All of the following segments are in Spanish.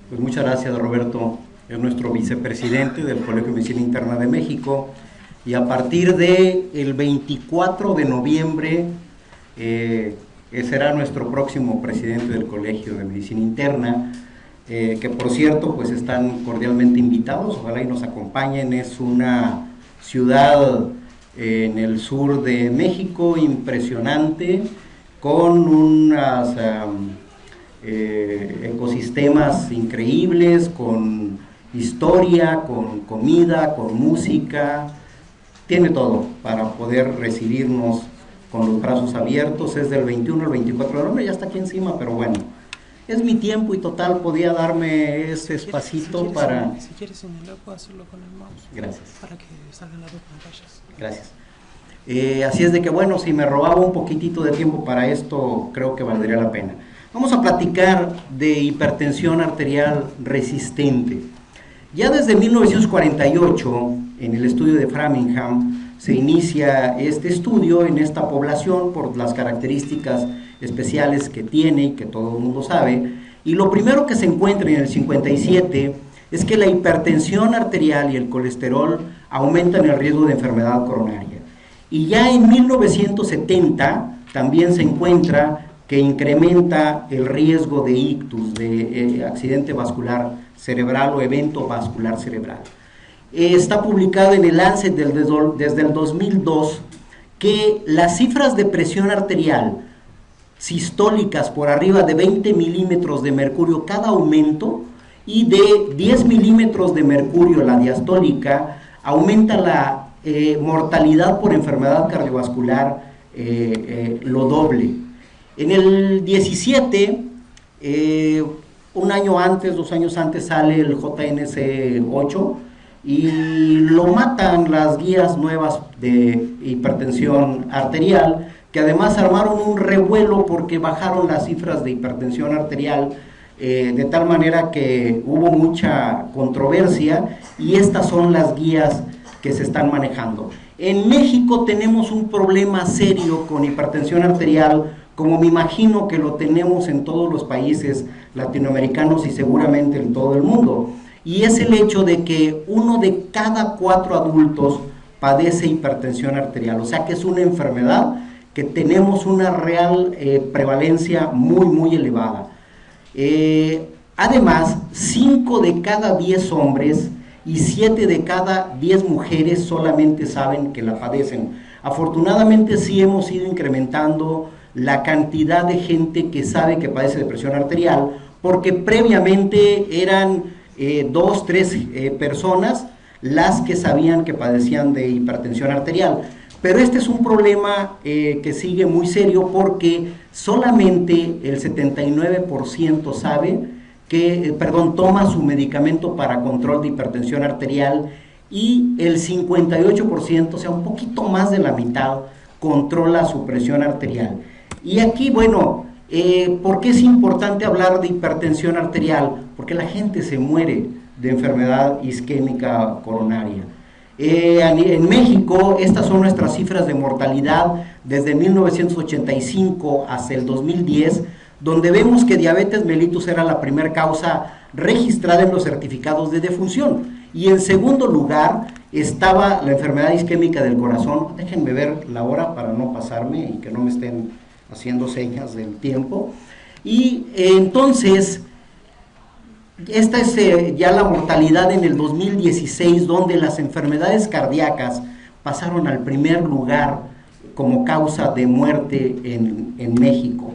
Pues muchas gracias, Roberto. Es nuestro vicepresidente del Colegio de Medicina Interna de México y a partir del 24 de noviembre será nuestro próximo presidente del Colegio de Medicina Interna, que por cierto pues están cordialmente invitados, ojalá y nos acompañen. Es una ciudad en el sur de México impresionante, con unas ecosistemas increíbles, con historia, con comida, con música, tiene todo para poder recibirnos con los brazos abiertos. Es del 21 al 24 de noviembre, ya está aquí encima, pero bueno, es mi tiempo y total podía darme ese espacito para... Si quieres señalar, puedo hacerlo con el mouse. Gracias. Para que salgan las dos pantallas. Gracias. Así es de que bueno, si me robaba un poquitito de tiempo para esto, creo que valdría la pena. Vamos a platicar de hipertensión arterial resistente. Ya desde 1948, en el estudio de Framingham, se inicia este estudio en esta población por las características especiales que tiene y que todo el mundo sabe. Y lo primero que se encuentra en el 57 es que la hipertensión arterial y el colesterol aumentan el riesgo de enfermedad coronaria. Y ya en 1970 también se encuentra que incrementa el riesgo de ictus, de accidente vascular cerebral o evento vascular cerebral. Está publicado en el Lancet desde el 2002 que las cifras de presión arterial sistólicas por arriba de 20 milímetros de mercurio cada aumento y de 10 milímetros de mercurio la diastólica aumenta la mortalidad por enfermedad cardiovascular lo doble. En el 17, un año antes, 2 años antes, sale el JNC8 y lo matan las guías nuevas de hipertensión arterial, que además armaron un revuelo porque bajaron las cifras de hipertensión arterial de tal manera que hubo mucha controversia, y estas son las guías que se están manejando. En México tenemos un problema serio con hipertensión arterial, como me imagino que lo tenemos en todos los países latinoamericanos y seguramente en todo el mundo, y es el hecho de que 1 de cada 4 adultos padece hipertensión arterial, o sea que es una enfermedad que tenemos una real prevalencia muy elevada. Además, 5 de cada 10 hombres y 7 de cada 10 mujeres solamente saben que la padecen. Afortunadamente sí hemos ido incrementando la cantidad de gente que sabe que padece de presión arterial, porque previamente eran 2, 3 personas las que sabían que padecían de hipertensión arterial. Pero este es un problema que sigue muy serio, porque solamente el 79% sabe que, toma su medicamento para control de hipertensión arterial, y el 58%, o sea, un poquito más de la mitad, controla su presión arterial. Y aquí, bueno, ¿por qué es importante hablar de hipertensión arterial? Porque la gente se muere de enfermedad isquémica coronaria. En México, estas son nuestras cifras de mortalidad desde 1985 hasta el 2010, donde vemos que diabetes mellitus era la primera causa registrada en los certificados de defunción. Y en segundo lugar estaba la enfermedad isquémica del corazón. Déjenme ver la hora para no pasarme y que no me estén haciendo señas del tiempo. Y entonces, esta es ya la mortalidad en el 2016, donde las enfermedades cardíacas pasaron al primer lugar como causa de muerte en México.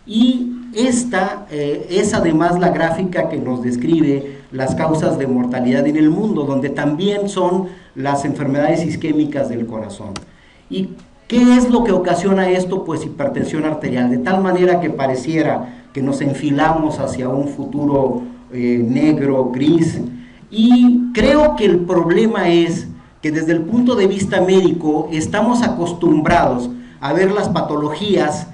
Y esta es además la gráfica que nos describe las causas de mortalidad en el mundo, donde también son las enfermedades isquémicas del corazón. ¿Y qué es lo que ocasiona esto? Pues hipertensión arterial, de tal manera que pareciera que nos enfilamos hacia un futuro negro, gris. Y creo que el problema es que desde el punto de vista médico estamos acostumbrados a ver las patologías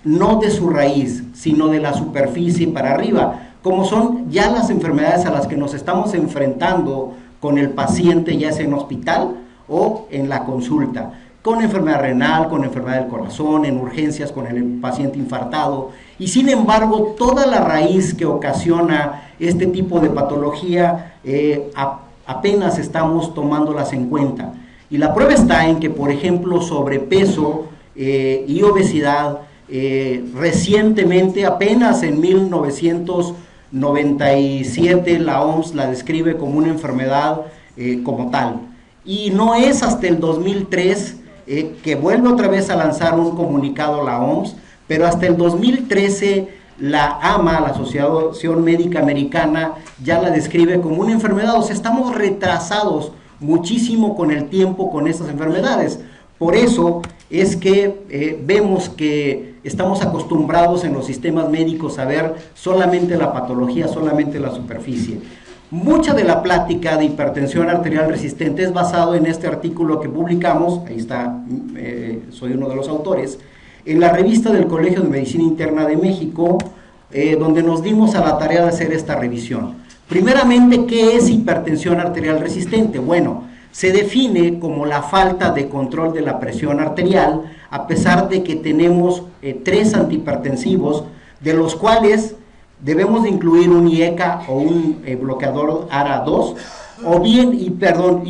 no de su raíz, sino de la superficie para arriba, como son ya las enfermedades a las que nos estamos enfrentando con el paciente, ya sea en hospital o en la consulta. con enfermedad renal, con enfermedad del corazón, en urgencias con el paciente infartado, y sin embargo toda la raíz que ocasiona este tipo de patología apenas estamos tomándolas en cuenta. Y la prueba está en que, por ejemplo, sobrepeso y obesidad, recientemente, apenas en 1997, la OMS la describe como una enfermedad como tal. Y no es hasta el 2003 que vuelve otra vez a lanzar un comunicado la OMS, pero hasta el 2013 la AMA, la Asociación Médica Americana, ya la describe como una enfermedad. O sea, estamos retrasados muchísimo con el tiempo con estas enfermedades. Por eso es que vemos que estamos acostumbrados en los sistemas médicos a ver solamente la patología, solamente la superficie. Mucha de la plática de hipertensión arterial resistente es basado en este artículo que publicamos, ahí está, soy uno de los autores, en la revista del Colegio de Medicina Interna de México, donde nos dimos a la tarea de hacer esta revisión. Primeramente, ¿qué es hipertensión arterial resistente? Bueno, se define como la falta de control de la presión arterial, a pesar de que tenemos 3 antihipertensivos, de los cuales debemos de incluir un IECA o un bloqueador ARA2, o bien, y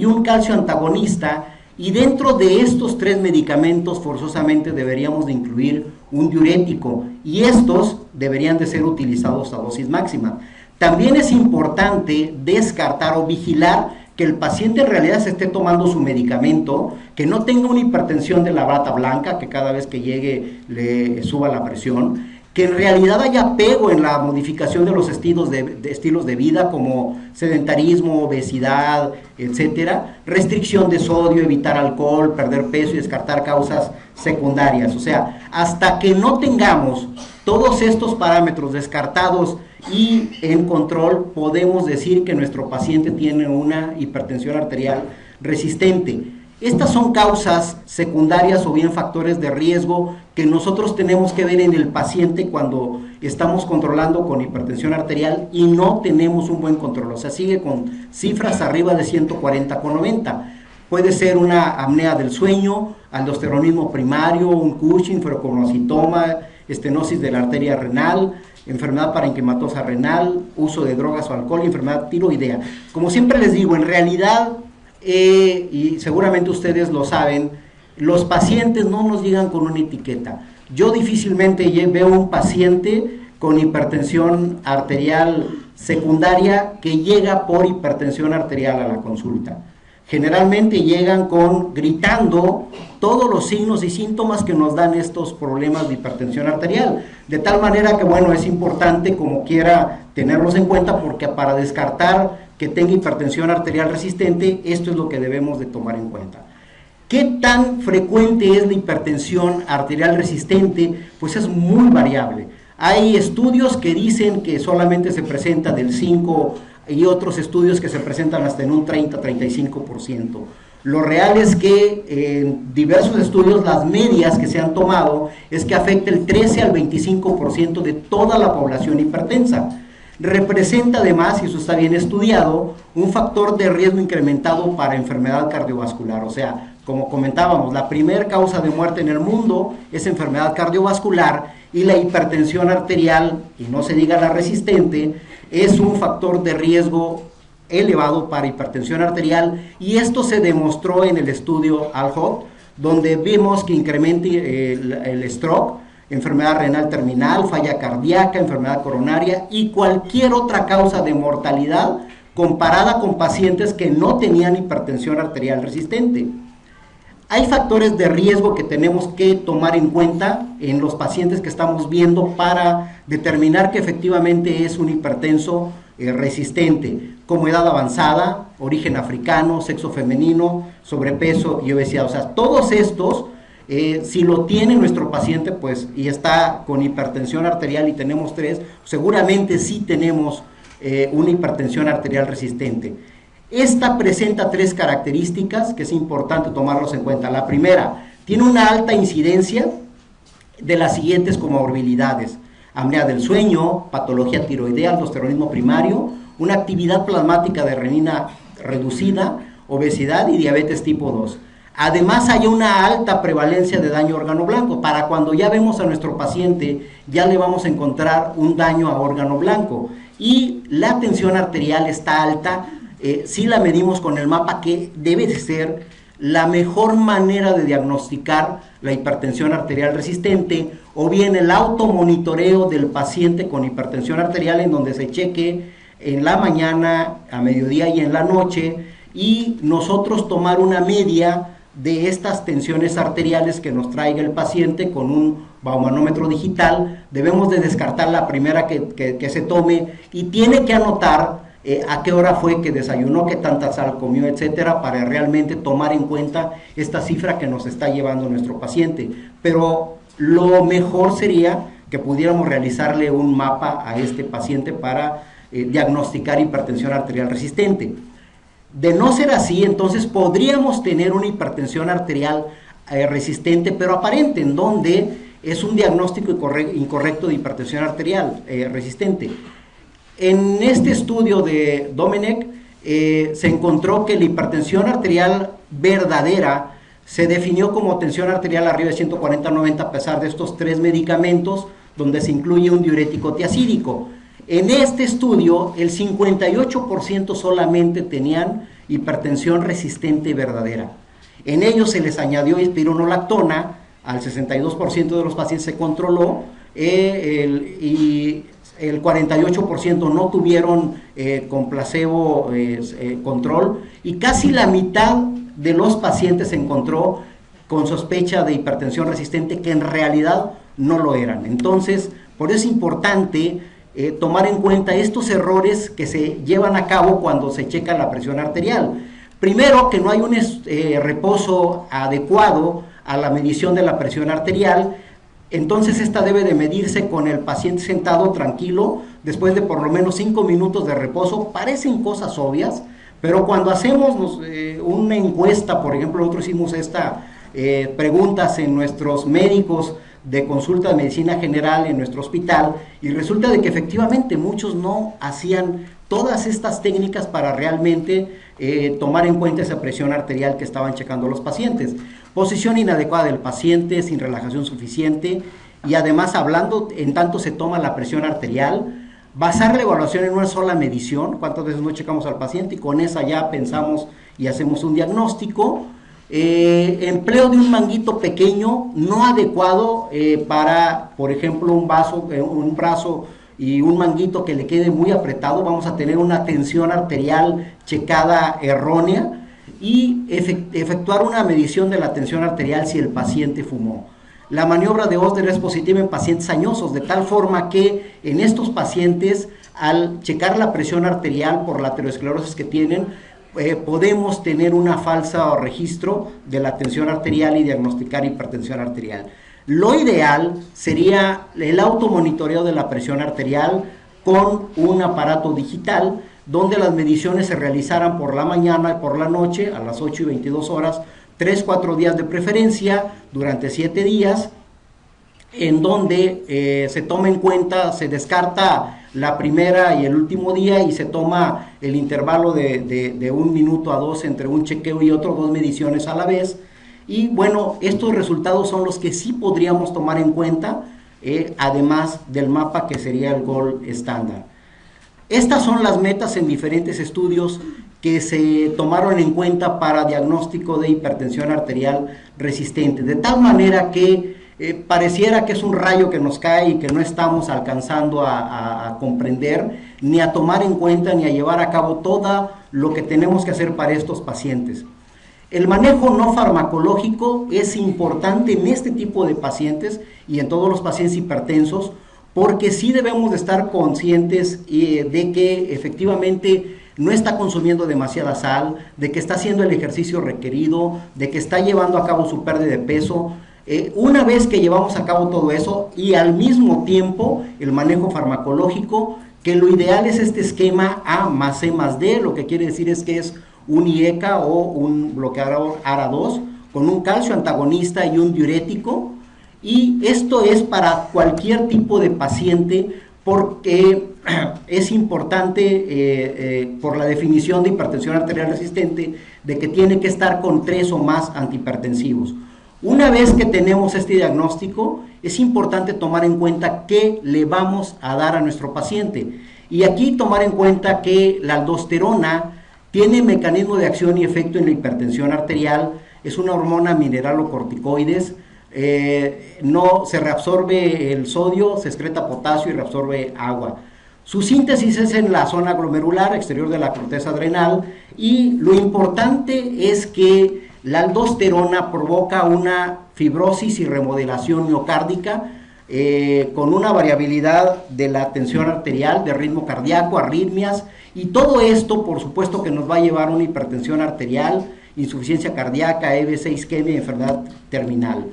un calcio antagonista, y dentro de estos 3 medicamentos forzosamente deberíamos de incluir un diurético, y estos deberían de ser utilizados a dosis máxima. También es importante descartar o vigilar que el paciente en realidad se esté tomando su medicamento, que no tenga una hipertensión de la bata blanca, que cada vez que llegue le suba la presión, que en realidad haya apego en la modificación de los estilos de vida, como sedentarismo, obesidad, etcétera, restricción de sodio, evitar alcohol, perder peso y descartar causas secundarias. O sea, hasta que no tengamos todos estos parámetros descartados y en control, podemos decir que nuestro paciente tiene una hipertensión arterial resistente. Estas son causas secundarias o bien factores de riesgo que nosotros tenemos que ver en el paciente cuando estamos controlando con hipertensión arterial y no tenemos un buen control. O sea, sigue con cifras arriba de 140/90. Puede ser una apnea del sueño, aldosteronismo primario, un Cushing, feroconocitoma, estenosis de la arteria renal, enfermedad parenquimatosa renal, uso de drogas o alcohol, enfermedad tiroidea. Como siempre les digo, en realidad, y seguramente ustedes lo saben, los pacientes no nos llegan con una etiqueta. Yo difícilmente veo un paciente con hipertensión arterial secundaria que llega por hipertensión arterial a la consulta. Generalmente llegan gritando todos los signos y síntomas que nos dan estos problemas de hipertensión arterial, de tal manera que, bueno, es importante como quiera tenerlos en cuenta, porque para descartar que tenga hipertensión arterial resistente, esto es lo que debemos de tomar en cuenta. ¿Qué tan frecuente es la hipertensión arterial resistente? Pues es muy variable. Hay estudios que dicen que solamente se presenta del 5% y otros estudios que se presentan hasta en un 30-35%. Lo real es que en diversos estudios las medias que se han tomado es que afecta el 13 al 25% de toda la población hipertensa. Representa además, y eso está bien estudiado, un factor de riesgo incrementado para enfermedad cardiovascular. O sea, como comentábamos, la primera causa de muerte en el mundo es enfermedad cardiovascular, y la hipertensión arterial, y no se diga la resistente, es un factor de riesgo elevado para hipertensión arterial, y esto se demostró en el estudio ALHOT, donde vimos que incrementa el stroke, enfermedad renal terminal, falla cardíaca, enfermedad coronaria y cualquier otra causa de mortalidad comparada con pacientes que no tenían hipertensión arterial resistente. Hay factores de riesgo que tenemos que tomar en cuenta en los pacientes que estamos viendo para determinar que efectivamente es un hipertenso resistente, como edad avanzada, origen africano, sexo femenino, sobrepeso y obesidad. O sea, todos estos, si lo tiene nuestro paciente pues y está con hipertensión arterial y tenemos 3, seguramente sí tenemos una hipertensión arterial resistente. Esta presenta 3 características que es importante tomarlos en cuenta. La primera, tiene una alta incidencia de las siguientes comorbilidades: apnea del sueño, patología tiroidea, aldosteronismo primario, una actividad plasmática de renina reducida, obesidad y diabetes tipo 2. Además hay una alta prevalencia de daño a órgano blanco. Para cuando ya vemos a nuestro paciente, ya le vamos a encontrar un daño a órgano blanco. Y la tensión arterial está alta, si la medimos con el mapa, que debe de ser la mejor manera de diagnosticar la hipertensión arterial resistente, o bien el automonitoreo del paciente con hipertensión arterial, en donde se cheque en la mañana, a mediodía y en la noche, y nosotros tomar una media de estas tensiones arteriales que nos traiga el paciente con un baumanómetro digital. Debemos de descartar la primera que se tome, y tiene que anotar a qué hora fue que desayunó, qué tanta sal comió, etcétera, para realmente tomar en cuenta esta cifra que nos está llevando nuestro paciente. Pero lo mejor sería que pudiéramos realizarle un mapa a este paciente para diagnosticar hipertensión arterial resistente. De no ser así, entonces podríamos tener una hipertensión arterial resistente pero aparente, en donde es un diagnóstico incorrecto de hipertensión arterial resistente. En este estudio de Domenech se encontró que la hipertensión arterial verdadera se definió como tensión arterial arriba de 140/90 a pesar de estos 3 medicamentos, donde se incluye un diurético tiazídico. En este estudio, el 58% solamente tenían hipertensión resistente verdadera. En ellos se les añadió espironolactona, al 62% de los pacientes se controló, y el 48% no tuvieron con placebo control, y casi la mitad de los pacientes se encontró con sospecha de hipertensión resistente que en realidad no lo eran. Entonces, por eso es importante tomar en cuenta estos errores que se llevan a cabo cuando se checa la presión arterial. Primero, que no hay un reposo adecuado a la medición de la presión arterial. Entonces esta debe de medirse con el paciente sentado tranquilo, después de por lo menos 5 minutos de reposo. Parecen cosas obvias, pero cuando hacemos una encuesta, por ejemplo, nosotros hicimos preguntas en nuestros médicos de consulta de medicina general en nuestro hospital, y resulta de que efectivamente muchos no hacían todas estas técnicas para realmente tomar en cuenta esa presión arterial que estaban checando los pacientes. Posición inadecuada del paciente, sin relajación suficiente, y además hablando en tanto se toma la presión arterial, basar la evaluación en una sola medición, cuántas veces no checamos al paciente y con esa ya pensamos y hacemos un diagnóstico. Empleo de un manguito pequeño no adecuado para, por ejemplo, un brazo y un manguito que le quede muy apretado, vamos a tener una tensión arterial checada errónea, y efectuar una medición de la tensión arterial si el paciente fumó. La maniobra de Osler es positiva en pacientes añosos, de tal forma que en estos pacientes, al checar la presión arterial por la aterosclerosis que tienen, podemos tener una falsa registro de la tensión arterial y diagnosticar hipertensión arterial. Lo ideal sería el automonitoreo de la presión arterial con un aparato digital, donde las mediciones se realizaran por la mañana y por la noche, a las 8 y 22 horas, 3-4 días de preferencia, durante 7 días, en donde se toma en cuenta, se descarta la primera y el último día, y se toma el intervalo de 1 minuto a 2 entre un chequeo y otro, 2 mediciones a la vez. Y bueno, estos resultados son los que sí podríamos tomar en cuenta, además del mapa que sería el gold estándar. Estas son las metas en diferentes estudios que se tomaron en cuenta para diagnóstico de hipertensión arterial resistente, de tal manera que pareciera que es un rayo que nos cae y que no estamos alcanzando a comprender, ni a tomar en cuenta, ni a llevar a cabo todo lo que tenemos que hacer para estos pacientes. El manejo no farmacológico es importante en este tipo de pacientes y en todos los pacientes hipertensos, porque sí debemos de estar conscientes de que efectivamente no está consumiendo demasiada sal, de que está haciendo el ejercicio requerido, de que está llevando a cabo su pérdida de peso. Una vez que llevamos a cabo todo eso, y al mismo tiempo el manejo farmacológico, que lo ideal es este esquema A más C más D, lo que quiere decir es que es un IECA o un bloqueador ARA2 con un calcio antagonista y un diurético. Y esto es para cualquier tipo de paciente, porque es importante por la definición de hipertensión arterial resistente de que tiene que estar con 3 o más antihipertensivos. Una vez que tenemos este diagnóstico, es importante tomar en cuenta qué le vamos a dar a nuestro paciente. Y aquí tomar en cuenta que la aldosterona tiene mecanismo de acción y efecto en la hipertensión arterial, es una hormona mineralocorticoides, no se reabsorbe el sodio, se excreta potasio y reabsorbe agua. Su síntesis es en la zona glomerular exterior de la corteza adrenal, y lo importante es que la aldosterona provoca una fibrosis y remodelación miocárdica con una variabilidad de la tensión arterial, de ritmo cardíaco, arritmias, y todo esto por supuesto que nos va a llevar a una hipertensión arterial, insuficiencia cardíaca, EBC, isquemia y enfermedad terminal.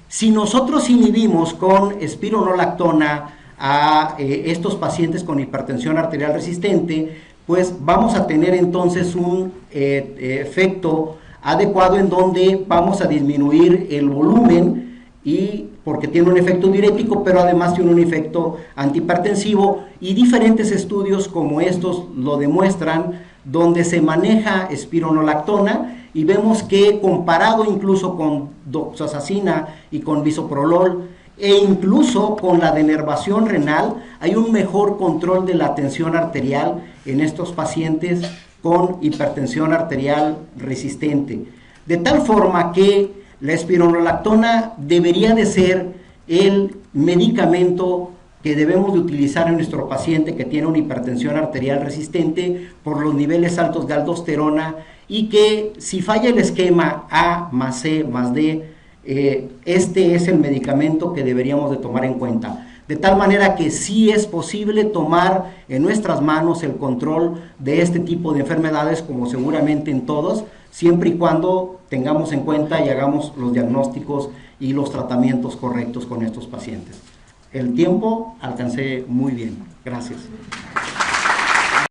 Si nosotros inhibimos con espironolactona a estos pacientes con hipertensión arterial resistente, pues vamos a tener entonces un efecto adecuado en donde vamos a disminuir el volumen, y porque tiene un efecto diurético, pero además tiene un efecto antihipertensivo, y diferentes estudios como estos lo demuestran, donde se maneja espironolactona y vemos que comparado incluso con doxazacina y con bisoprolol e incluso con la denervación renal, hay un mejor control de la tensión arterial en estos pacientes con hipertensión arterial resistente. De tal forma que la espironolactona debería de ser el medicamento que debemos de utilizar en nuestro paciente que tiene una hipertensión arterial resistente por los niveles altos de aldosterona, y que si falla el esquema A más C más D, este es el medicamento que deberíamos de tomar en cuenta. De tal manera que sí es posible tomar en nuestras manos el control de este tipo de enfermedades, como seguramente en todos, siempre y cuando tengamos en cuenta y hagamos los diagnósticos y los tratamientos correctos con estos pacientes. El tiempo alcancé muy bien. Gracias.